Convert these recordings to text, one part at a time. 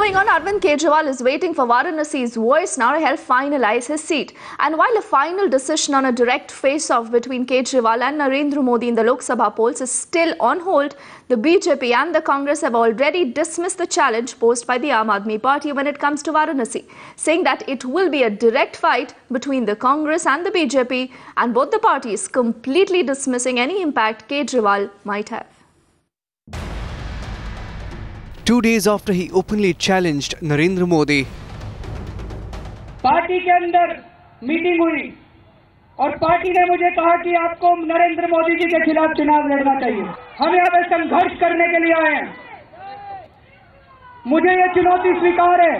Moving on, Arvind Kejriwal is waiting for Varanasi's voice now to help finalize his seat. And while a final decision on a direct face-off between Kejriwal and Narendra Modi in the Lok Sabha polls is still on hold, the BJP and the Congress have already dismissed the challenge posed by the Aam Aadmi Party when it comes to Varanasi, saying that it will be a direct fight between the Congress and the BJP, and both the parties completely dismissing any impact Kejriwal might have. 2 days after he openly challenged Narendra Modi, party के अंदर meeting हुई और party ने मुझे कहा कि आपको नरेंद्र मोदी जी के खिलाफ चुनाव लड़ना चाहिए। हम यहाँ पे संघर्ष करने के लिए आए हैं। मुझे ये चुनौती स्वीकार है।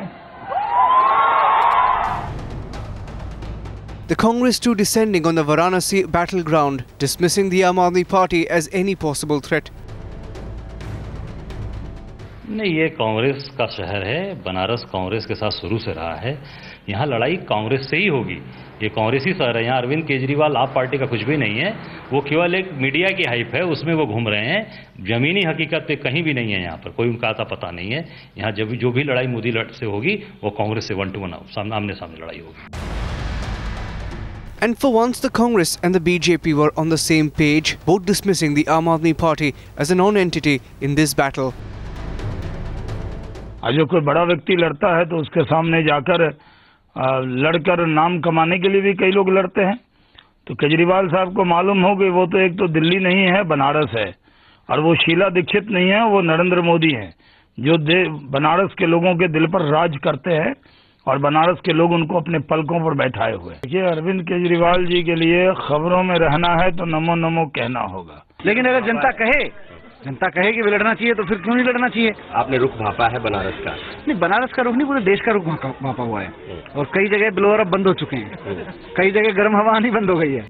the Congress too descending on the Varanasi battleground, dismissing the Aam Aadmi Party as any possible threat. नहीं, ये कांग्रेस का शहर है। बनारस कांग्रेस के साथ शुरू से रहा है। यहाँ लड़ाई कांग्रेस से ही होगी। ये कांग्रेसी शहर है। यहाँ अरविंद केजरीवाल आप पार्टी का कुछ भी नहीं है। वो केवल एक मीडिया की हाइप है, उसमें वो घूम रहे हैं। जमीनी हकीकत पे कहीं भी नहीं है। यहाँ पर कोई उनका आता पता नहीं है। यहाँ जो भी लड़ाई मोदी से होगी वो कांग्रेस से 1-to-1 आमने सामने लड़ाई होगी। And for once, the Congress and the BJP were on the same page, both dismissing the Aam Aadmi Party as a non-entity in this battle. जो कोई बड़ा व्यक्ति लड़ता है तो उसके सामने जाकर लड़कर नाम कमाने के लिए भी कई लोग लड़ते हैं। तो केजरीवाल साहब को मालूम हो कि वो तो एक तो दिल्ली नहीं है, बनारस है, और वो शीला दीक्षित नहीं है, वो नरेंद्र मोदी है, जो बनारस के लोगों के दिल पर राज करते हैं और बनारस के लोग उनको अपने पलकों पर बैठाए हुए। देखिए, अरविंद केजरीवाल जी के लिए खबरों में रहना है तो नमो नमो कहना होगा। लेकिन अगर जनता कहे कि लड़ना चाहिए तो फिर क्यों नहीं लड़ना चाहिए? आपने रुख भापा है बनारस का? नहीं, बनारस का रुख नहीं, पूरे देश का रुख भापा हुआ है। और कई जगह ब्लोअर अब बंद हो चुके हैं, कई जगह गर्म हवा आनी बंद हो गई है।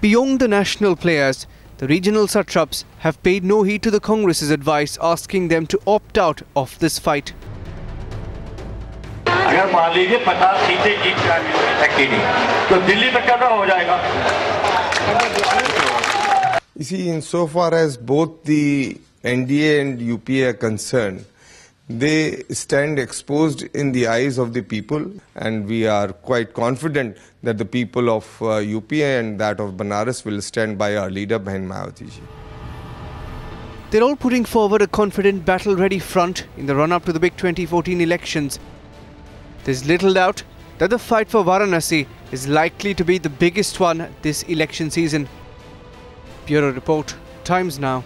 Beyond the national players, the regional satraps have paid no heed to the Congress's advice, asking them to opt out of this fight. अगर मान लीजिए 50 सीटें जीत जाएंगे अकेली, तो दिल्ली में क्या हो जाएगा? You see, insofar as both the NDA and UPA are concerned, they stand exposed in the eyes of the people, and we are quite confident that the people of UPA and that of Banaras will stand by our leader, Bahin Mayawati ji. They're all putting forward a confident battle-ready front in the run-up to the big 2014 elections. There's little doubt that the fight for Varanasi is likely to be the biggest one this election season. Bureau Report, Times Now.